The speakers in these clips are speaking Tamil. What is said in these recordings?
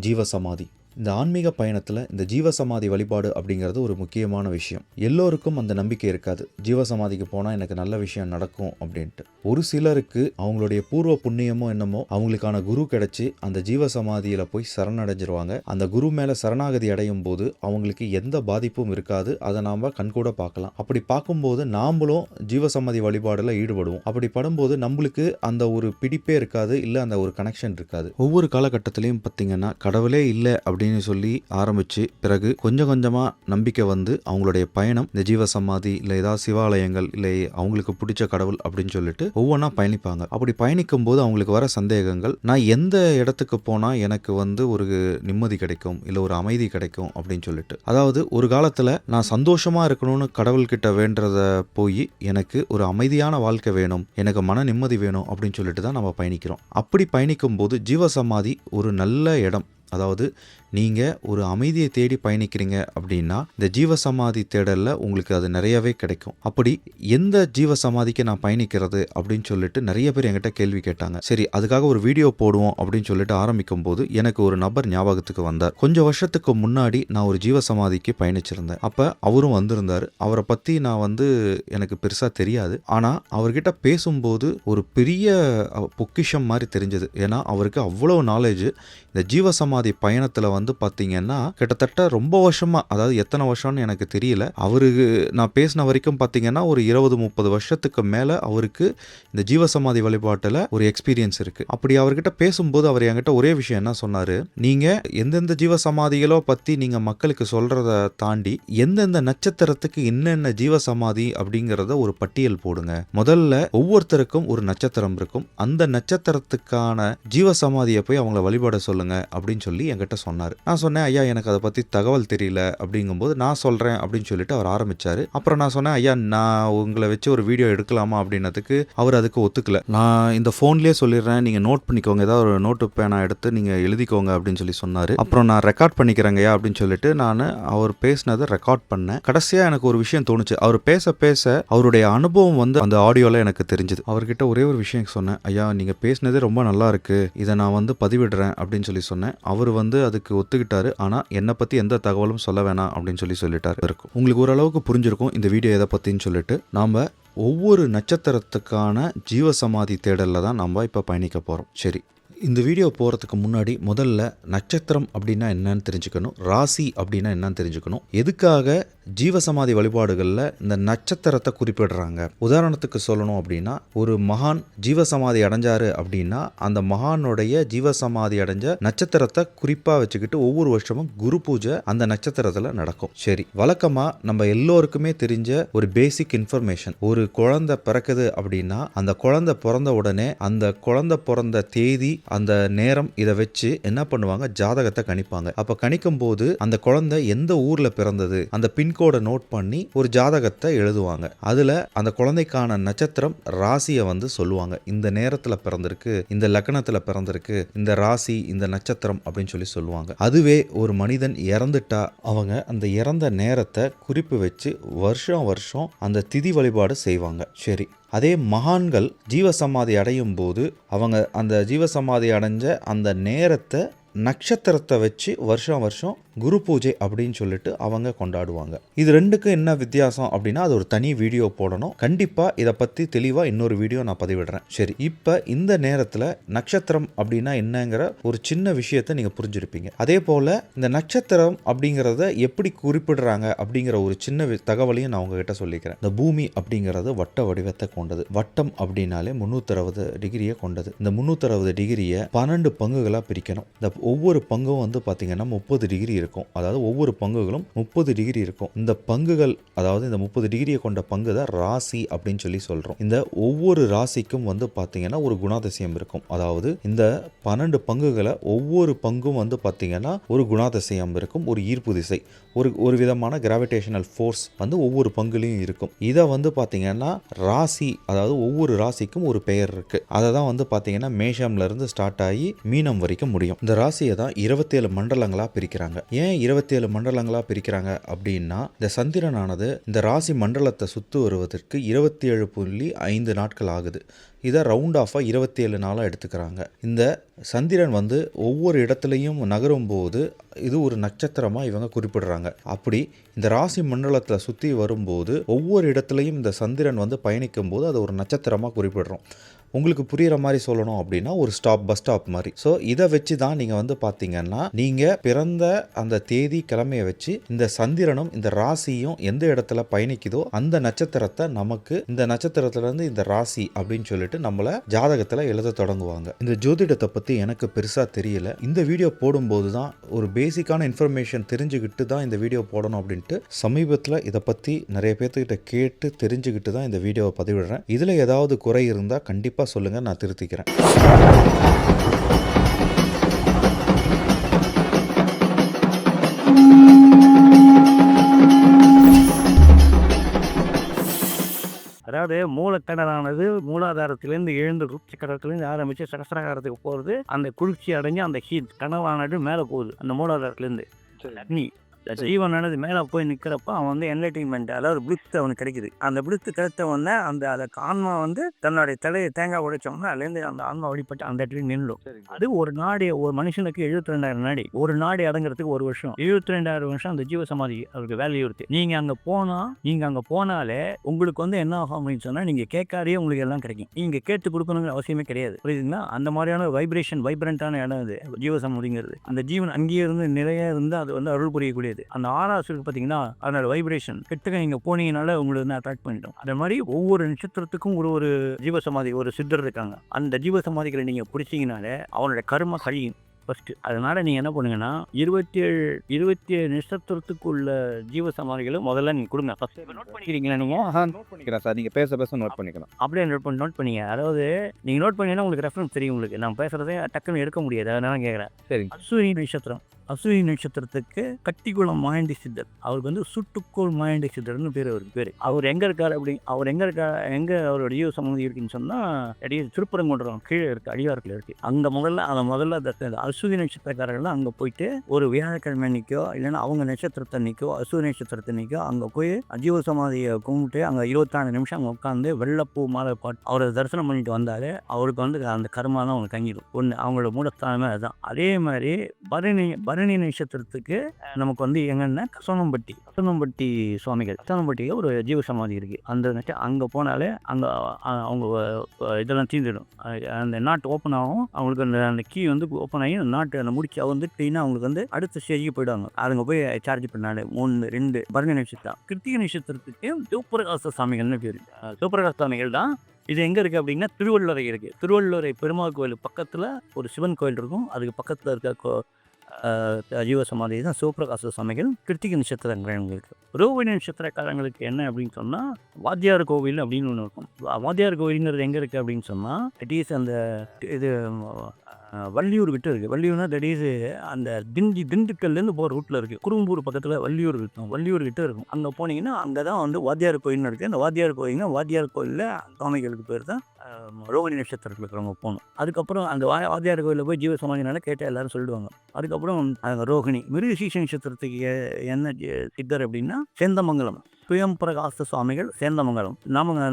ஜீவசமாதி. இந்த ஆன்மீக பயணத்தில் இந்த ஜீவசமாதி வழிபாடு அப்படிங்கிறது ஒரு முக்கியமான விஷயம். எல்லோருக்கும் அந்த நம்பிக்கை இருக்காது, ஜீவசமாதிக்கு போனால் எனக்கு நல்ல விஷயம் நடக்கும் அப்படின்ட்டு. ஒரு சிலருக்கு அவங்களுடைய பூர்வ புண்ணியமோ என்னமோ அவங்களுக்கான குரு கிடைச்சி அந்த ஜீவசமாதியில் போய் சரணடைஞ்சிருவாங்க. அந்த குரு மேலே சரணாகதி அடையும் போது அவங்களுக்கு எந்த பாதிப்பும் இருக்காது. அதை நாம் கண்கூட பார்க்கலாம். அப்படி பார்க்கும்போது நாமளும் ஜீவசமாதி வழிபாடில் ஈடுபடுவோம். அப்படி படும்போது நம்மளுக்கு அந்த ஒரு பிடிப்பே இருக்காது, இல்லை அந்த ஒரு கனெக்ஷன் இருக்காது. ஒவ்வொரு காலகட்டத்திலையும் பார்த்தீங்கன்னா கடவுளே இல்லை அப்படின்னு சொல்லி ஆரம்பிச்சு பிறகு கொஞ்சம் கொஞ்சமா நம்பிக்கை வந்து அவங்களுடைய பயணம் இந்த ஜீவசமாதி இல்லை ஏதாவது சிவாலயங்கள் இல்லை அவங்களுக்கு பிடிச்ச கடவுள் அப்படின்னு சொல்லிட்டு ஒவ்வொன்றா பயணிப்பாங்க. அப்படி பயணிக்கும் போது அவங்களுக்கு வர சந்தேகங்கள், நான் எந்த இடத்துக்கு போனா எனக்கு வந்து ஒரு நிம்மதி கிடைக்கும் இல்லை ஒரு அமைதி கிடைக்கும் அப்படின்னு சொல்லிட்டு. அதாவது ஒரு காலத்துல நான் சந்தோஷமா இருக்கணும்னு கடவுள்கிட்ட வேண்டத போய் எனக்கு ஒரு அமைதியான வாழ்க்கை வேணும், எனக்கு மன நிம்மதி வேணும் அப்படின்னு சொல்லிட்டு தான் நம்ம பயணிக்கிறோம். அப்படி பயணிக்கும் போது ஜீவசமாதி ஒரு நல்ல இடம். அதாவது நீங்கள் ஒரு அமைதியை தேடி பயணிக்கிறீங்க அப்படின்னா இந்த ஜீவசமாதி தேடலில் உங்களுக்கு அது நிறையவே கிடைக்கும். அப்படி எந்த ஜீவசமாதிக்கு நான் பயணிக்கிறது அப்படின்னு சொல்லிட்டு நிறைய பேர் என்கிட்ட கேள்வி கேட்டாங்க. சரி, அதுக்காக ஒரு வீடியோ போடுவோம் அப்படின்னு சொல்லிட்டு ஆரம்பிக்கும் போது எனக்கு ஒரு நபர் ஞாபகத்துக்கு வந்தார். கொஞ்சம் வருஷத்துக்கு முன்னாடி நான் ஒரு ஜீவசமாதிக்கு பயணிச்சிருந்தேன். அப்போ அவரும் வந்திருந்தார். அவரை பற்றி நான் வந்து எனக்கு பெருசாக தெரியாது. ஆனால் அவர்கிட்ட பேசும்போது ஒரு பெரிய பொக்கிஷம் மாதிரி தெரிஞ்சது. ஏன்னா அவருக்கு அவ்வளோ நாலேஜ். இந்த ஜீவசமாதி பயணத்தில் வந்து பார்த்தீங்கன்னா கிட்டத்தட்ட ரொம்ப வருஷமா, அதாவது எத்தனை வருஷம்னு எனக்கு தெரியல, அவருக்கு நான் பேசின வரைக்கும் பார்த்தீங்கன்னா ஒரு 20-30 வருஷத்துக்கு மேலே அவருக்கு இந்த ஜீவசமாதி வழிபாட்டில் ஒரு எக்ஸ்பீரியன்ஸ் இருக்கு. அப்படி அவர்கிட்ட பேசும்போது அவர் என்கிட்ட ஒரே விஷயம் என்ன சொன்னாரு, நீங்க எந்தெந்த ஜீவசமாதிகளோ பத்தி நீங்க மக்களுக்கு சொல்றத தாண்டி எந்தெந்த நட்சத்திரத்துக்கு என்னென்ன ஜீவசமாதி அப்படிங்கிறத ஒரு பட்டியல் போடுங்க. முதல்ல ஒவ்வொருத்தருக்கும் ஒரு நட்சத்திரம் இருக்கும், அந்த நட்சத்திரத்துக்கான ஜீவசமாதியை போய் அவங்கள வழிபாட சொல்லுங்க அப்படின்னு சொல்லி என்கிட்ட சொன்னார். நான் சொன்னேன், ஐயா எனக்கு அதை பற்றி தகவல் தெரியல அப்படிங்கும்போது நான் சொல்கிறேன் அப்படின்னு சொல்லிட்டு அவர் ஆரம்பித்தார். அப்புறம் நான் சொன்னேன், ஐயா நான் உங்களை வச்சு ஒரு வீடியோ எடுக்கலாமா அப்படின்னதுக்கு அவர் அதுக்கு ஒத்துக்கல. நான் இந்த ஃபோன்லேயே சொல்லிடுறேன், நீங்கள் நோட் பண்ணிக்கோங்க, ஏதாவது ஒரு நோட்டு பேனா எடுத்து நீங்கள் எழுதிக்கோங்க அப்படின்னு சொல்லி சொன்னார். அப்புறம் நான் ரெக்கார்ட் பண்ணிக்கிறேங்கய்யா அப்படின்னு சொல்லிட்டு நான் அவர் பேசினதை ரெக்கார்ட் பண்ணேன். கடைசியாக எனக்கு ஒரு விஷயம் தோணுச்சு. அவர் பேச பேச அவருடைய அனுபவம் வந்து அந்த ஆடியோவில் எனக்கு தெரிஞ்சுது. அவர்கிட்ட ஒரே ஒரு விஷயம் சொன்னேன், ஐயா நீங்கள் பேசினதே ரொம்ப நல்லா இருக்கு, இதை நான் வந்து பதிவிடுறேன் அப்படின்னு சொல்லி சொன்னேன். அவர் வந்து அதுக்கு ஒத்துக்கிட்டாரு. ஆனா என்னை பத்தி எந்த தகவலும் சொல்ல வேணாம் அப்படின்னு சொல்லிட்டாரு. இருக்கும் உங்களுக்கு ஓரளவுக்கு புரிஞ்சிருக்கும் இந்த வீடியோ எதை பத்தின்னு சொல்லிட்டு. நாம ஒவ்வொரு நட்சத்திரத்துக்கான ஜீவசமாதி தேடல்ல தான் நம்ம இப்ப பயணிக்க போறோம். சரி, இந்த வீடியோ போகிறதுக்கு முன்னாடி முதல்ல நட்சத்திரம் அப்படின்னா என்னன்னு தெரிஞ்சுக்கணும், ராசி அப்படின்னா என்னன்னு தெரிஞ்சுக்கணும், எதுக்காக ஜீவசமாதி வழிபாடுகளில் இந்த நட்சத்திரத்தை குறிப்பிடுறாங்க. உதாரணத்துக்கு சொல்லணும் அப்படின்னா ஒரு மகான் ஜீவசமாதி அடைஞ்சாரு அப்படின்னா அந்த மகானுடைய ஜீவசமாதி அடைஞ்ச நட்சத்திரத்தை குறிப்பாக வச்சுக்கிட்டு ஒவ்வொரு வருஷமும் குரு பூஜை அந்த நட்சத்திரத்தில் நடக்கும். சரி, வழக்கமாக நம்ம எல்லோருக்குமே தெரிஞ்ச ஒரு பேசிக் இன்ஃபர்மேஷன், ஒரு குழந்தை பிறக்குது அப்படின்னா அந்த குழந்தை பிறந்த உடனே அந்த குழந்தை பிறந்த தேதி அந்த நேரம் இதை வச்சு என்ன பண்ணுவாங்க, ஜாதகத்தை கணிப்பாங்க. அப்ப கணிக்கும் போது அந்த குழந்தை எந்த ஊர்ல பிறந்தது அந்த பின்கோடை நோட் பண்ணி ஒரு ஜாதகத்தை எழுதுவாங்க. அதுல அந்த குழந்தைக்கான நட்சத்திரம் ராசியை வந்து சொல்லுவாங்க. இந்த நேரத்துல பிறந்திருக்கு, இந்த லக்னத்துல பிறந்திருக்கு, இந்த ராசி இந்த நட்சத்திரம் அப்படின்னு சொல்லி சொல்லுவாங்க. அதுவே ஒரு மனிதன் இறந்துட்டா அவங்க அந்த இறந்த நேரத்தை குறிப்பு வச்சு வருஷம் வருஷம் அந்த திதி வழிபாடு செய்வாங்க. சரி, அதே மகான்கள் ஜீவசமாதி அடையும் போது அவங்க அந்த ஜீவசமாதி அடைஞ்ச அந்த நேரத்தை நட்சத்திரத்தை வச்சு வருஷம் வருஷம் குரு பூஜை அப்படின்னு சொல்லிட்டு அவங்க கொண்டாடுவாங்க. இது ரெண்டுக்கும் என்ன வித்தியாசம் அப்படின்னா அது ஒரு தனி வீடியோ போடணும். கண்டிப்பா இதை பத்தி தெளிவா இன்னொரு வீடியோ நான் பதிவிடுறேன். சரி, இப்ப இந்த நேரத்துல நட்சத்திரம் அப்படின்னா என்னங்கிற ஒரு சின்ன விஷயத்தை நீங்க புரிஞ்சிருப்பீங்க. அதே போல இந்த நட்சத்திரம் அப்படிங்கிறத எப்படி குறிப்பிடுறாங்க அப்படிங்கிற ஒரு சின்ன தகவலையும் நான் உங்ககிட்ட சொல்லிக்கிறேன். இந்த பூமி அப்படிங்கிறது வட்ட வடிவத்தை கொண்டது. வட்டம் அப்படின்னாலே 360 டிகிரியை கொண்டது. இந்த 360 டிகிரியை 12 பங்குகளா பிரிக்கணும். இந்த ஒவ்வொரு பங்கும் வந்து பாத்தீங்கன்னா 30 டிகிரி இருக்கும். அதாவது ஒவ்வொரு பங்குகளும் 30 டிகிரி இருக்கும். இந்த பங்குகள், அதாவது இந்த 30 டிகிரியை கொண்ட பங்கு தான் ராசி அப்படின்னு சொல்லி சொல்றோம். இந்த ஒவ்வொரு ராசிக்கும் வந்து பாத்தீங்கன்னா ஒரு குணாதிசயம் இருக்கும். அதாவது இந்த 12 பங்குகளை ஒவ்வொரு பங்கும் வந்து பாத்தீங்கன்னா ஒரு குணாதிசயம் இருக்கும், ஒரு ஈர்ப்பு திசை, ஒரு விதமான கிராவிடேஷனல் ஃபோர்ஸ் வந்து ஒவ்வொரு பங்குலையும் இருக்கும். இதை வந்து பாத்தீங்கன்னா ராசி, அதாவது ஒவ்வொரு ராசிக்கும் ஒரு பெயர் இருக்கு. அதை தான் வந்து பாத்தீங்கன்னா மேஷம்ல இருந்து ஸ்டார்ட் ஆகி மீனம் வரைக்கும் முடியும். இந்த ராசியை தான் 27 மண்டலங்களா பிரிக்கிறாங்க. ஏன் 27 மண்டலங்களா பிரிக்கிறாங்க அப்படின்னா, இந்த சந்திரனானது இந்த ராசி மண்டலத்தை சுத்து வருவதற்கு 27.5 நாட்கள் ஆகுது. இதை ரவுண்ட் ஆஃபாக 27 நாளாக எடுத்துக்கிறாங்க. இந்த சந்திரன் வந்து ஒவ்வொரு இடத்துலையும் நகரும் போது இது ஒரு நட்சத்திரமாக இவங்க குறிப்பிடுறாங்க. அப்படி இந்த ராசி மண்டலத்தில் சுற்றி வரும்போது ஒவ்வொரு இடத்துலையும் இந்த சந்திரன் வந்து பயணிக்கும் போது அது ஒரு நட்சத்திரமாக குறிப்பிடுறோம். உங்களுக்கு புரிகிற மாதிரி சொல்லணும் அப்படின்னா ஒரு பஸ் ஸ்டாப் மாதிரி. ஸோ இதை வச்சு தான் நீங்கள் வந்து பார்த்தீங்கன்னா, நீங்கள் பிறந்த அந்த தேதி கிழமையை வச்சு இந்த சந்திரனும் இந்த ராசியும் எந்த இடத்துல பயணிக்குதோ அந்த நட்சத்திரத்தை நமக்கு இந்த நட்சத்திரத்துலேருந்து இந்த ராசி அப்படின்னு சொல்லிட்டு நம்மளை ஜாதகத்தில் எழுத தொடங்குவாங்க. இந்த ஜோதிடத்தை பற்றி எனக்கு பெருசாக தெரியல. இந்த வீடியோ போடும்போது தான் ஒரு பேசிக்கான இன்ஃபர்மேஷன் தெரிஞ்சுக்கிட்டு தான் இந்த வீடியோ போடணும் அப்படின்ட்டு சமீபத்தில் இதை பற்றி நிறைய பேர்த்துக்கிட்ட கேட்டு தெரிஞ்சுக்கிட்டு தான் இந்த வீடியோவை பதிவிடுறேன். இதில் ஏதாவது குறை இருந்தால் கண்டிப்பாக சொல்லுங்க, நான் திருத்திக்கிறேன். அதாவது மூலக்கிணறானது மூலாதாரத்திலேருந்து எழுந்து ருட்சக்கரத்திலேருந்து ஆரம்பித்து சகசிராகாரத்துக்கு போகிறது. அந்த குளிர்ச்சி அடைஞ்சு அந்த ஹீட் கனவானது மேலே போகுது. அந்த மூலாதாரத்துலேருந்து அக்னி ஜீவனானது மேலே போய் நிற்கிறப்ப அவன் வந்து என்டர்டெயின்மெண்ட், அதாவது பிளிஸ் அவனுக்கு கிடைக்குது. அந்த பிளிஸ் கிடைத்த உடனே அந்த ஆன்மா வந்து தன்னுடைய தலையை தேங்காய் உடைச்சோம்னா அதுலேருந்து அந்த ஆன்மா வழிபட்டு அந்த இடத்துல நின்றுடும். அது ஒரு நாடி, ஒரு மனுஷனுக்கு 72,000 நாடி. ஒரு நாடி அடங்குறதுக்கு ஒரு வருஷம். 72,000 வருஷம் அந்த ஜீவசமாதி அவருக்கு வேல்யூ இருக்குது. நீங்கள் அங்கே போனாலே உங்களுக்கு வந்து என்ன ஆகும் அப்படின்னு சொன்னால், நீங்கள் கேட்காதே உங்களுக்கு எல்லாம் கிடைக்கும். நீங்கள் கேட்டு கொடுக்கணுங்கிற அவசியமே கிடையாது. புரியுதுங்களா? அந்த மாதிரியான வைப்ரண்ட்டான இடம் இது ஜீவசமாதிங்கிறது. அந்த ஜீவன் அங்கேயே இருந்து நிறைய இருந்து அது வந்து அருள் புரியக்கூடியது. அந்த ஆறாசுக்கு பார்த்தீங்கன்னா அதனோட வைப்ரேஷன் கிட்டக்க நீங்கள் போனீங்கனால உங்களுக்கு வந்து அட்ராக்ட் பண்ணிட்டோம். அதே மாதிரி ஒவ்வொரு நட்சத்திரத்துக்கும் ஒரு ஜீவசமாதி, ஒரு சித்தர் இருக்காங்க. அந்த ஜீவசமாதிகளை நீங்கள் பிடிச்சிங்கனாலே அவனோட கர்ம கழியும் ஃபஸ்ட்டு. அதனால் நீங்கள் என்ன பண்ணுங்கன்னா 27 நட்சத்திரத்துக்குள்ள ஜீவசமாதிகளும் முதல்ல நீங்கள் கொடுங்க. ஃபஸ்ட்டு நோட் பண்ணிக்கிறீங்களா? நீங்கள் நோட் பண்ணிக்கிறேன் சார். நீங்கள் பேச நோட் பண்ணிக்கலாம். அப்படியே நோட் பண்ணிங்க. அதாவது நீங்கள் நோட் பண்ணிங்கன்னா உங்களுக்கு ரெஃபரன்ஸ் தெரியும். உங்களுக்கு நான் பேசுகிறதே டக்குன்னு எடுக்க முடியாது. அதனால கேட்குறேன். சரி. அஸ்வினி நட்சத்திரத்துக்கு கட்டிக்குளம் மாயண்டி சித்தர், அவருக்கு வந்து சுட்டுக்கோள் மாயண்டி சித்தர்னு பேர். அவருக்கு பேர். அவர் எங்கே இருக்கார் எங்கே அவரோட ஜீவ சம்மதி இருக்குன்னு சொன்னால் திருப்பரங்குன்றம் கீழே இருக்குது, அடிவாரத்தில் இருக்குது. அங்கே முதல்ல அஸ்வினி நட்சத்திரக்காரர்கள் அங்கே போயிட்டு ஒரு வியாழக்கிழமை அன்னைக்கோ இல்லைன்னா அவங்க நட்சத்திரத்தை அன்னைக்கோ அஸ்வினி நட்சத்திரத்தை அன்னைக்கோ அங்கே போய் ஜீவ சமாதியை கும்பிட்டு அங்கே 24 நிமிஷம் அங்கே உட்காந்து வெள்ளப்பூ மாலை பாட்டு அவரை தரிசனம் பண்ணிட்டு வந்தாலே அவருக்கு வந்து அந்த கர்மாலாம் அவங்களுக்கு தங்கிடும். ஒன்று அவங்களோட மூலஸ்தானமே அதுதான். அதே மாதிரி பரணி நட்சத்திரத்துக்கு நமக்கு வந்து எங்கன்னா கசனம்பட்டி சுவாமிகள், கசனம்பட்டியில் ஒரு ஜீவ சமாதி இருக்குது. அந்த அங்கே போனாலே அங்கே அவங்க இதெல்லாம் தீர்ந்துடும். அந்த நாட்டு ஓப்பன் ஆகும். அவங்களுக்கு அந்த கீ வந்து ஓப்பன் ஆகி நாட்டு அந்த முடிச்சு வந்து க்ளீனாக அவங்களுக்கு வந்து அடுத்த ஸ்டேஜுக்கு போயிடுவாங்க. அதுங்க போய் சார்ஜ் பண்ணாலே 3 2 பரணி நட்சத்திரம். கிருத்திகை நட்சத்திரத்துக்கு சிவபிரகாச சாமிகள்னு பேர். சிவபிரகாச சாமிகள் தான். இது எங்கே இருக்குது அப்படின்னா திருவள்ளுவரை இருக்குது. திருவள்ளுவரை பெருமாள் கோயில் பக்கத்தில் ஒரு சிவன் கோயில் இருக்கும். அதுக்கு பக்கத்தில் இருக்க ஜீவசமாதி தான் சிவபிரகாச சாமிகள். கிருத்திகை நட்சத்திரங்களுக்கு ரோகிணி நட்சத்திரக்காரங்களுக்கு என்ன அப்படின்னு சொன்னால் வாத்தியார் கோவில் அப்படின்னு ஒன்று இருக்கும். வாத்தியார் கோவிலுங்கிறது எங்கே இருக்குது அப்படின்னு சொன்னால் அட்லீஸ்ட் அந்த இது வள்ளியூர் கிட்ட இருக்குது. வள்ளியூர்னா தடீஸு அந்த திண்டுக்கல்லேருந்து போகிற ரூட்டில் இருக்குது. குறும்பூர் பக்கத்தில் வள்ளியூர் இருக்கும். வள்ளியூர் கிட்ட இருக்கும். அங்கே போனீங்கன்னா அங்கே தான் வந்து வாத்தியார் கோயில்னு இருக்குது. அந்த வாத்தியார் கோயிலில் சுவாமிகளுக்கு பேர் தான் ரோகிணி நட்சத்திரத்தில் இருக்கிறவங்க போகணும். அதுக்கப்புறம் அந்த வாத்தியார் கோயிலில் போய் ஜீவசமாதினால கேட்டால் எல்லாரும் சொல்லிடுவாங்க. அதுக்கப்புறம் ரோகிணி மிருகசீஷ நட்சத்திரத்துக்கு என்ன சித்தர் அப்படின்னா சேந்தமங்கலம் சுயம்பிரகாச சுவாமிகள், சேந்தமங்கலம்.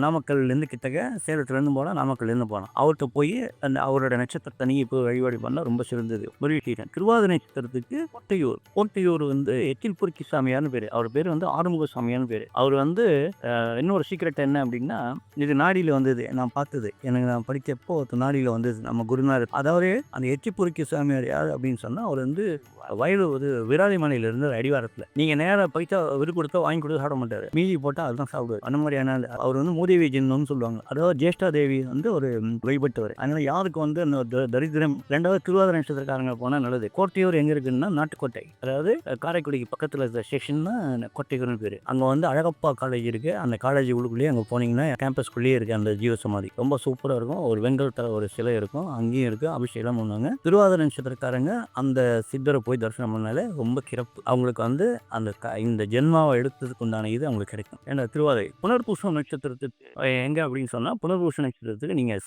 நாமக்கல்லேருந்து கிட்டக்க சேலத்துலேருந்து போனால் நாமக்கல்லேருந்து போனால் அவர்கிட்ட போய் அந்த அவரோட நட்சத்திரத்தை நீங்கள் இப்போ வழிபாடு பண்ணால் ரொம்ப சிறந்தது. முருகீசன். திருவாதிரை நட்சத்திரத்துக்கு கோட்டையூர் வந்து எச்சில் பொறுக்கி சாமியார்னு பேர். அவர் பேர் வந்து ஆறுமுக சாமியார்னு பேர். அவர் வந்து இன்னொரு சீக்ரெட் என்ன அப்படின்னா, இது நாடியில் வந்தது, நான் பார்த்தது. எனக்கு நான் படித்தப்போ நாடியில் வந்தது. நம்ம குருநாதர், அதாவது அந்த எச்சில் பொறுக்கி சாமியார் யார் அப்படின்னு சொன்னால் அவர் வந்து வயது விராலிமலையிலிருந்து அடிவாரத்தில். நீங்கள் நேராக பைசா கொடுத்தா வாங்கி கொடுத்து சாப்பிட மாட்டார். மீதி போட்டால் அதுதான் சாப்பிடுவார். அந்த மாதிரியான அவர் வந்து மூதேவி ஜின்னு சொல்லுவாங்க. அதாவது ஜேஷ்டா தேவி வந்து ஒரு வழிபட்டவர். அதனால யாருக்கு வந்து அந்த தரித்திரம். 2வது திருவாதிரை நட்சத்திரக்காரங்க போனால் நல்லது. கோட்டையூர் எங்கே இருக்குன்னா நாட்டுக்கோட்டை, அதாவது காரைக்குடிக்கு பக்கத்தில் இருக்கிற ஸ்டேஷன் தான் கோட்டையூர்னு பேர். அங்கே வந்து அழகப்பா காலேஜ் இருக்குது. அந்த காலேஜ் உள்ளுக்குள்ளேயே அங்கே போனீங்கன்னா கேம்பஸ்குள்ளேயே இருக்குது அந்த ஜீவசமாதி. ரொம்ப சூப்பராக இருக்கும். ஒரு வெங்கலத்தில் ஒரு சிலை இருக்கும், அங்கேயும் இருக்குது. அபிஷேகம் பண்ணுவாங்க. திருவாதிரை நட்சத்திரக்காரங்க அந்த சித்தரை போய் தரிசனம் பண்ணாலே ரொம்ப சிறப்பு. அவங்களுக்கு வந்து அந்த இந்த ஜென்மாவை எடுத்ததுக்கு உண்டான இது உங்களுக்கு கிடைக்கும். ஏன்னா திருவாதிரை புனர்பூசம் நட்சத்திரத்துக்கு எங்கே அப்படின்னு சொன்னால், புனர்பூச நட்சத்திரத்துக்கு நீங்கள்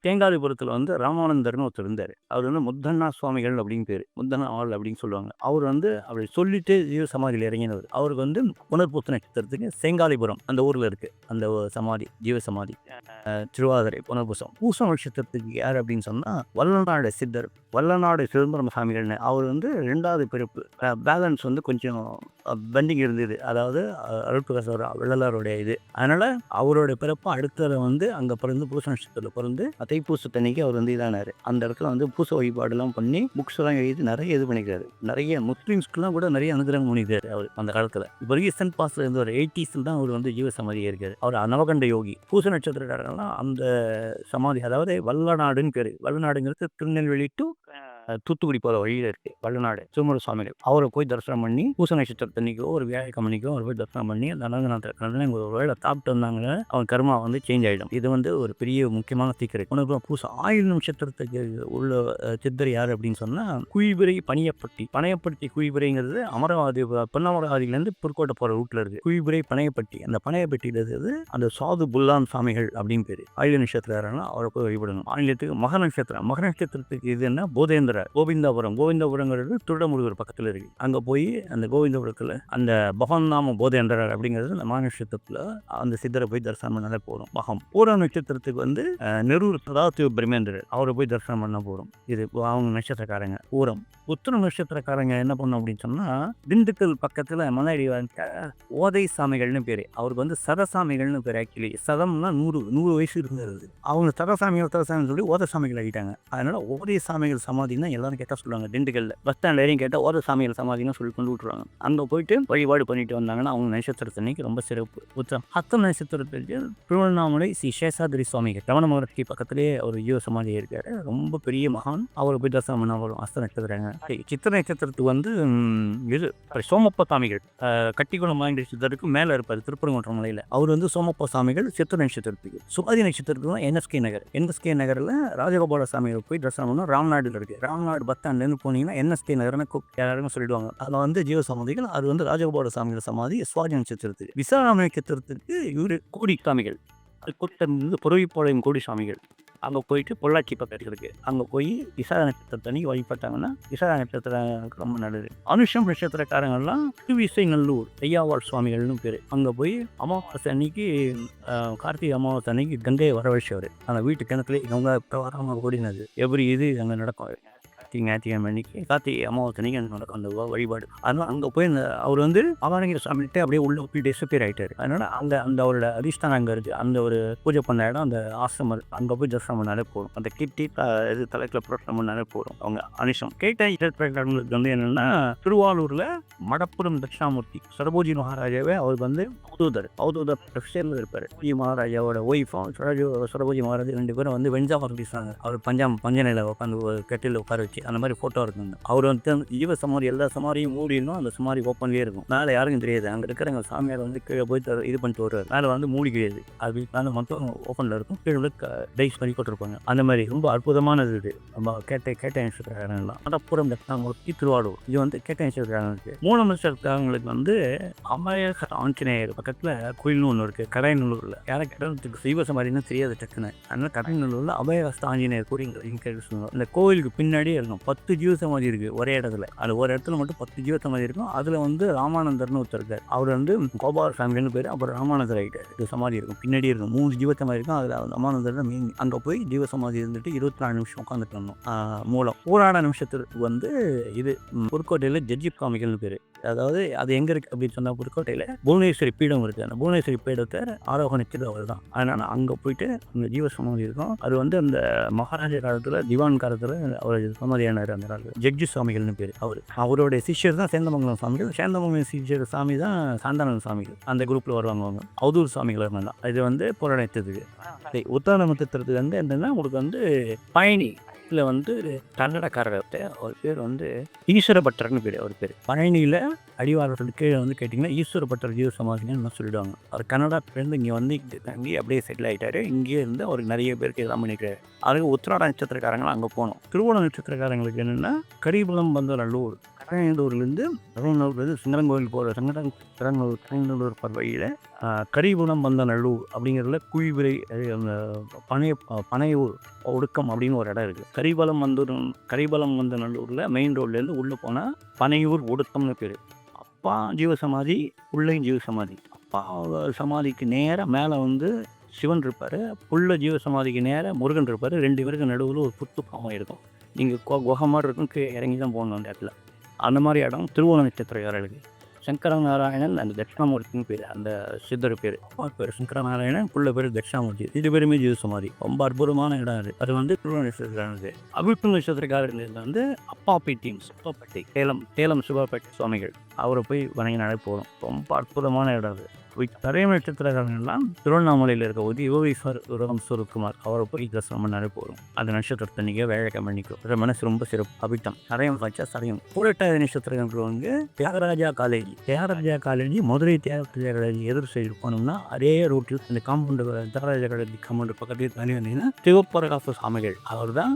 தேங்காதிபுரத்தில் வந்து ராமானந்தர்னு ஒருத்தர் இருந்தார். அவர் வந்து முத்தண்ணா சுவாமிகள் அப்படின்னு பேர், முத்தண்ணா ஆள் அப்படின்னு சொல்லுவாங்க. அவர் வந்து அப்படி சொல்லிட்டு ஜீவ சமாதியில் இறங்கினவர். அவருக்கு வந்து புனர்பூச நட்சத்திரத்துக்கு தேங்காதிபுரம் அந்த ஊரில் இருக்குது அந்த சமாதி, ஜீவ சமாதி. திருவாதிரை புனர்பூசம். பூசம் நட்சத்திரத்துக்கு யார் அப்படின்னு சொன்னால் வல்லநாடு சித்தர், வல்லநாடு சிதம்பரம் சாமிகள்னு. அவர் வந்து 2வது பிறப்பு. பேலன்ஸ் வந்து கொஞ்சம் பெண்டிங் இருந்தது, அதாவது அருட்பிரகாசர் வள்ளலாருடைய இது. அதனால் அவருடைய பிறப்பு அடுத்ததை வந்து அங்கே பிறந்து பூச நட்சத்திரத்தில் பிறந்து தைப்பூசத்தன்னைக்கு அவர் வந்து இதானார். அந்த இடத்துல வந்து பூச வழிபாடுலாம் பண்ணி புக்ஸ்லாம் எழுதி நிறைய இது பண்ணிக்கிறாரு. நிறைய முஸ்லீம்ஸ்க்குலாம் கூட நிறைய அனுகிரகம் பண்ணிக்கிறாரு அவர் அந்த காலத்தில். இப்போ ரீசெண்ட் பாஸ்ல இருந்து ஒரு 80s தான் அவர் வந்து ஜீவ சமாதியாக இருக்காரு. அவர் நவகண்ட யோகி. பூச நட்சத்திரக்காரங்களாம் அந்த சமாதி, அதாவது வல்லநாடுன்னு பேர். வல்லநாடுங்கிறது திருநெல்வேலி டு தூத்துக்குடி போகிற வழியில் இருக்குது வல்லநாடு சிதம்பர சுவாமிகள். அவரை போய் தரிசனம் பண்ணி பூச நட்சத்திரத்தன்னைக்கோ ஒரு வியாழக்கிழமைக்கோ அவர் போய் தரிசனம் பண்ணி அந்த அனந்தநாதர் ஒரு வேளை சாப்பிட்டு வந்தாங்கன்னா அவன் கர்மா வந்து சேஞ்ச் ஆகிடும். இது வந்து ஒரு பெரிய முக்கியமான சீக்கிரம். உனக்கு பூசம் ஆயுள் நட்சத்திரத்துக்கு உள்ள சித்தர் யார் அப்படின்னு சொன்னால் குழிபிரை பனையப்பட்டி குழிபிரைங்கிறது அமராவதி, பொன்னமராவதியிலேருந்து புதுக்கோட்டை போகிற ரூட்டில் இருக்குது. குழிபிரை பனையப்பட்டி. அந்த பனையப்பட்டியில் இருக்கிறது அந்த சாது புல்லான் சாமிகள் அப்படின்னு பேர். ஆயுள் நட்சத்திரம் அவரை போய் வழிபடணும். ஆயுளத்துக்கு மக நட்சத்திரத்துக்கு இது என்ன போதேந்திர கோவிந்தபுரங்கிறது திருடமுருகர் பக்கத்தில் இருக்கு. அங்கே போய் அந்த கோவிந்தபுரத்தில் அந்த பகவான் நாம போதேந்திரர் அப்படிங்கிறது அந்த மக நட்சத்திரத்தில் அந்த சித்தரை போய் தரிசனம் பண்ணாலே போதும். மகம். பூர நட்சத்திரத்துக்கு வந்து நெரூர் சதாசிவ பிரமேந்திரர், அவரை போய் தரிசனம் பண்ண போகிறோம். இது அவங்க நட்சத்திரக்காரங்க. பூரம். உத்திர நட்சத்திரக்காரங்க என்ன பண்ணணும் அப்படின்னு சொன்னால் திண்டுக்கல் பக்கத்தில் மன்னாடி ஓதை சாமிகள்னு பேர். அவருக்கு வந்து சதசாமிகள்னு பேர். ஆக்சுவலி சதம்னா 100 வயசு இருந்தது. அவங்க சதசாமி சொல்லி ஓத சாமிகள் ஆகிட்டாங்க. அதனால ஓதை சாமிகள் சமாதினா எல்லாரும் கேட்டால் சொல்லுவாங்க. திண்டுக்கல்ல பஸ் ஸ்டாண்ட்ல ஏறியும் கேட்டால் ஓத சாமிகள் சமாதினா சொல்லி கொண்டு விட்டுருவாங்க. அங்கே போயிட்டு வழிபாடு பண்ணிட்டு வந்தாங்கன்னா அவங்க நட்சத்திரத்தன்னைக்கு ரொம்ப சிறப்பு. உத்திரம். ஹஸ்தம் நட்சத்திரத்துக்கு திருவண்ணாமலை ஸ்ரீ சேஷாதிரி சுவாமிகள் ரமண மகர்ஷி பக்கத்திலேயே அவர் ஜீவ சமாதி இருக்காரு. ரொம்ப பெரிய மகான். அவரை போய் தரிசனம் பண்ண வரும். ஹஸ்த நட்சத்திரங்க. சித்திர நட்சத்திரத்துக்கு வந்து இது சோமப்ப சாமிகள் கட்டிக்குளம் வாங்கி சித்தருக்கு மேலே இருப்பார் திருப்பரங்குன்றம் மலையில். அவர் வந்து சோமப்ப சாமிகள் சித்திர நட்சத்திரத்துக்கு. சுவாதி நட்சத்திரத்துக்கு தான் என்எஸ்கே நகரில் ராஜகோபால சாமிகள் போய் தரிசனம் பண்ணோம். ராம்நாடுல இருக்கு. ராம்நாடு பஸ் ஸ்டாண்ட்லேருந்து போனீங்கன்னா என்எஸ்கே நகர்னு யாருன்னு சொல்லிடுவாங்க. அதில் வந்து ஜீவ சமாதிகள். அது வந்து ராஜகோபால சாமிகள் சமாதி சுவாதி நட்சத்திரத்துக்கு. விசாரண நட்சத்திரத்துக்கு இவரு கோடி சாமிகள். அது கொத்தருந்து பொறவிப்பாளையம் கோடி சாமிகள். அங்கே போயிட்டு பொள்ளாச்சி பக்கம் இருக்குது. அங்கே போய் விசாக நட்சத்திரத்தன்னைக்கு வழிபட்டாங்கன்னா விசாக நட்சத்திரங்களுக்கு ரொம்ப நல்லது. அனுஷம் நட்சத்திரக்காரங்கள்லாம் திருவிசைநல்லூர் ஐயாவாள் சுவாமிகள்னு பேர். அங்கே போய் அமாவாசை அன்னைக்கு கார்த்திகை அமாவாசை அன்னைக்கு கங்கையை வரவழைச்சவர். அந்த வீட்டு கிணத்துல இவங்க இப்போ வராமல் கூடினது எவ்ரி இது அங்கே நடக்கும். ஞாயிற்றுக்கிழமை அன்னைக்கு கார்த்திகை அமாவாசை அன்னைக்கு அங்கே நடக்கும் அந்த வழிபாடு. அதனால் அங்கே போய் அவர் வந்து அவாரங்கிற சாமிகிட்ட அப்படியே உள்ள போய் டிஸப்பியர் ஆகிட்டார். அதனால் அந்த அவரோட அதிஷ்டானம் அங்கே இருக்குது. அந்த ஒரு பூஜை பண்ண இடம் அந்த ஆசிரமம். அங்கே போய் தரிசனம் பண்ணாலே போதும். அந்த கிட்டி இது தலைக்கில் புரோட்டம் பண்ணாலே போதும். அவங்க அனுஷம். கேட்ட இசைக்காரங்களுக்கு வந்து என்னென்னா திருவாரூரில் மடப்புரம் தட்சிணாமூர்த்தி சரபோஜி மகாராஜாவே அவர் வந்து அவதூதர் ப்ரொஃபஸரில் இருப்பார். ஜி மகாராஜாவோட ஒய்ஃபும் சரபோஜி மகாராஜா 2 பேரும் வந்து வெஞ்சாமரம் பேசுகிறாங்க. அவர் பஞ்சனையில் உட்காந்து கட்டில் உட்கார வச்சு அந்த மாதிரி ஃபோட்டோ இருக்குங்க. அவர் வந்து ஜீவ சமாதி எல்லா சமாதியும் மூடிடும். அந்த சமாதி ஓப்பன்லேயே இருக்கும். மேலே யாருக்கும் தெரியாது. அங்கே இருக்கிறவங்க சாமியார் வந்து கீழே போய் இது பண்ணிட்டு வருவார். மேலே வந்து மூடி கிடையாது. அது மேலே மொத்தம் ஓப்பனில் இருக்கும். கீழே டைஸ் பண்ணி போட்டிருப்பாங்க. அந்த மாதிரி ரொம்ப அற்புதமானது இது. நம்ம கேட்ட நட்சத்திரக்காரங்களாம் மடப்புரம் தட்சிணாமூர்த்தி திருவாரூர். இது வந்து கேட்ட நட்சத்திரக்காரங்களுக்கு. 3 நட்சத்திரக்காரங்களுக்கு வந்து அமயகர ஆஞ்சநேயர் பக்கத்தில் கோயில்னு ஒன்று இருக்குது கடைநல்லூரில். யாரை கேட்டால் ஜீவ சமாதின்னு தெரியாது டக்குன்னு. அதனால் கடைநல்லூரில் அபயஹஸ்த ஆஞ்சநேயர் கோயில் சொல்லுவாங்க. இந்த கோயிலுக்கு பின்னாடி 10 ஜீவ சமாதி இருக்குது ஒரே இடத்துல. அது ஒரு இடத்துல மட்டும் 10 ஜீவ சமாதி இருக்கும். அதில் வந்து ராமானந்தர்னு ஒருத்தர் இருக்கார். அவர் வந்து கோபால சாமிகள்னு பேர். அப்புறம் ராமானந்தர் ஆகிட்டார். இது சமாதி இருக்கும் பின்னாடி இருக்கும். 3 ஜீவ சமாதி இருக்கும். அதில் ராமானந்தர் தான் மெயின். அங்கே போய் ஜீவ சமாதி இருந்துட்டு 24 நிமிஷம் உட்காந்துட்டு வந்தோம். மூலம் ஊராட நிமிஷத்துக்கு வந்து இது புதுக்கோட்டையில் ஜட்ஜி காமிகள்னு பேர். அதாவது அது எங்கே இருக்குது அப்படின்னு சொன்னால் புதுக்கோட்டையில் புவனேஸ்வரி பீடம் இருக்குது. அந்த புவனேஸ்வரி பீடத்தை ஆரோகணிச்சது அவர் தான். அதனால் அங்கே போயிட்டு அந்த ஜீவ சமாதி இருக்கும். அது வந்து அந்த மகாராஜா காலத்தில் திவான் காலத்தில் அவர் சமாதியானார். அந்த காலத்தில் ஜட்ஜி சுவாமிகள்னு பேர். அவருடைய சிஷ்யர் தான் சேந்தமங்கலம் சாமிகள். சேந்தமங்கலம் சிஷ்யர் சாமி தான் சாந்தானந்த சாமிகள். அந்த குரூப்பில் வருவாங்க. அவங்க அவதூர் சாமிகள் இருந்தால் இது வந்து புறநட்சத்திரத்துக்கு. உத்தான நட்சத்திரத்துக்கு வந்து என்னென்னா உங்களுக்கு வந்து பயணி இதில் வந்து கன்னடக்காரர்கிட்ட அவர் பேர் வந்து ஈஸ்வரபட்டர்னு பேர். அவர் பேர் பழனியில் அடிவாரத்தில் கீழே வந்து கேட்டிங்கன்னா ஈஸ்வரபட்டர் ஜீவ சமாதின்னு சொல்லிடுவாங்க. அவர் கன்னடாலேருந்து இங்கே வந்து தங்கி அப்படியே செட்டில் ஆகிட்டார். இங்கேயே இருந்து அவருக்கு நிறைய பேருக்கு எல்லாம் பண்ணிக்கிறார். அதுக்கு உத்திராட நட்சத்திரக்காரங்களும் அங்கே போனோம். திருவோண நட்சத்திரக்காரங்களுக்கு என்னென்னா கரிபுலம் பந்தநல்லூர் கரையனூர்லேருந்து சிங்கரங்கோவில் போகிற கரையனூர் வழியில் கரிபுரம் வந்தநல்லூர் அப்படிங்கிறதுல குழிவிரை அந்த பனையூர் ஒடுக்கம் அப்படின்னு ஒரு இடம் இருக்குது. கரிபலம் வந்தநல்லூரில் மெயின் ரோட்லேருந்து உள்ளே போனால் பனையூர் ஒடுக்கம்னு பேர். அப்பா ஜீவசமாதி, பிள்ளையும் ஜீவசமாதி. அப்பா சமாதிக்கு நேராக மேலே வந்து சிவன் இருப்பார், புள்ள ஜீவசமாதிக்கு நேராக முருகன் இருப்பார். 2 பேருக்கு நடுவில் ஒரு புத்து பாவம் இருக்கும். நீங்கள் குகை மாதிரி இருக்கும், இறங்கி தான் போகணும் அந்த இடத்துல. அந்த மாதிரி இடம் திருவோண நட்சத்திரக்காரர்களுக்கு. சங்கரநாராயணன் அந்த தட்சிணாமூர்த்தின்னு பேர், அந்த சித்தர் பேர். அப்பா பேர் சங்கரநாராயணன், புள்ள பேர் தட்சிணாமூர்த்தி. 2 பேருமே ஜீவசமாதி. ரொம்ப அற்புதமான இடம் அது. அது வந்து திருவோண நட்சத்திரக்காரனுக்கு. அவிழ்ப்பு நட்சத்திரக்காரர்கள் வந்து அப்பாப்பை டீம், சுப்பாப்பட்டி, தேலம் சுப்பாப்பட்டி சுவாமிகள். அவரை போய் வணங்கினாலே போதும். ரொம்ப அற்புதமான இடம் அது. கரைய நட்சத்திரக்காரங்கள்லாம் திருவண்ணாமலையில் இருக்க யோகீஸ்வர் சுரகுமார், அவரை போய் தரிசனம் பண்ணாலே போதும். அந்த நட்சத்திரத்தை நீங்கள் வேலைக்கிழமை நிற்கும். மனசு ரொம்ப சிறப்பு. அபிட்டம் சரையம் வச்சா சரையம். புரட்டாதி நட்சத்திரங்கள் வந்து தியாகராஜா காலேஜ் மதுரை தியாகராஜா காலேஜ் எதிர் சைடு போனோம்னா அதே ரோட்டில் இந்த காம்பவுண்டு தியாகராஜா காலேஜ் காம்பவுண்டு பக்கத்தில் தனி வந்தீங்கன்னா சிவப்பரகாச சாமிகள், அவர் தான்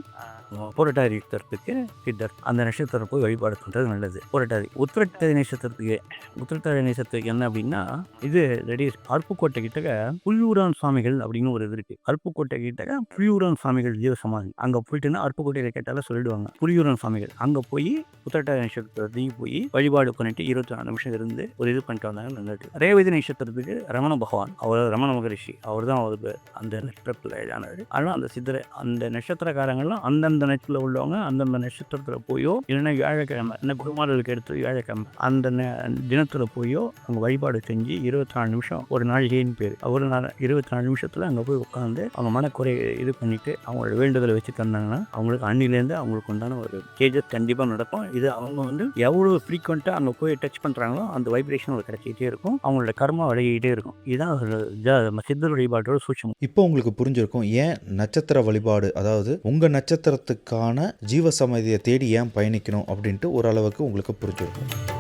புரட்டாதி நட்சத்திரத்துக்கு சித்தர். அந்த நட்சத்திரம் போய் வழிபாடு பண்ணுறது நல்லது. புரட்டாதி. உத்திரட்டாதி நட்சத்திரத்துக்கு என்ன அப்படின்னா, இது அருப்புக்கோட்டை கிட்ட புலியூரான் சுவாமிகள் அப்படின்னு ஒரு இது இருக்கு. அருப்புக்கோட்டை கிட்ட புலியூரான் சுவாமிகள் ஜீவசமாதி. அங்கே போயிட்டுன்னா அருப்புக்கோட்டையில கேட்டாலும் சொல்லிடுவாங்க புலியூரான் சுவாமிகள். அங்கே போய் உத்திரட்டாதி நட்சத்திரத்தையும் போய் வழிபாடு பண்ணிட்டு 24 நிமிஷம் இருந்து ஒரு இது பண்ணிட்டு வந்தாங்க, நல்லது. ரேவதி நட்சத்திரத்துக்கு ரமண பகவான், அவர் ரமண மகரிஷி, அவர் தான் அவருக்கு அந்த நட்சத்திரத்தில் இதானாரு. ஆனால் அந்த சித்தரை, அந்த நட்சத்திரக்காரங்கள்லாம் அந்தந்த நட்சத்திரத்தில் உள்ளவங்க அந்தந்த நட்சத்திரத்தில் போயோ இல்லைன்னா வியாழக்கிழமை இந்த குருமார்களுக்கு எடுத்து வியாழக்கிழமை அந்த தினத்தில் போயோ அவங்க வழிபாடு செஞ்சு 24 நிமிஷம் ஒரு நாளிகைன்னு பேர். ஒரு 24 நிமிஷத்தில் அங்கே போய் உட்காந்து அவங்க மனக்குறை இது பண்ணிட்டு அவங்களோட வேண்டுதலை வச்சு தந்தாங்கன்னா அவங்களுக்கு அன்னிலேருந்து அவங்களுக்கு உண்டான ஒரு கேஜஸ் கண்டிப்பாக நடக்கும். இது அவங்க வந்து எவ்வளோ ஃப்ரீக்வெண்ட்டாக அங்கே போய் டச் பண்ணுறாங்களோ அந்த வைப்ரேஷன் ஒரு கிடைச்சிக்கிட்டே இருக்கும், அவங்களோட கர்மா விலகிக்கிட்டே இருக்கும். இதுதான் சித்தர் வழிபாட்டோட சூட்சம். இப்போ உங்களுக்கு புரிஞ்சிருக்கும் ஏன் நட்சத்திர வழிபாடு, அதாவது உங்கள் நட்சத்திரத்துக்கான ஜீவசமாதியை தேடி ஏன் பயணிக்கணும் அப்படின்ட்டு ஓரளவுக்கு உங்களுக்கு புரிஞ்சிருக்கும்.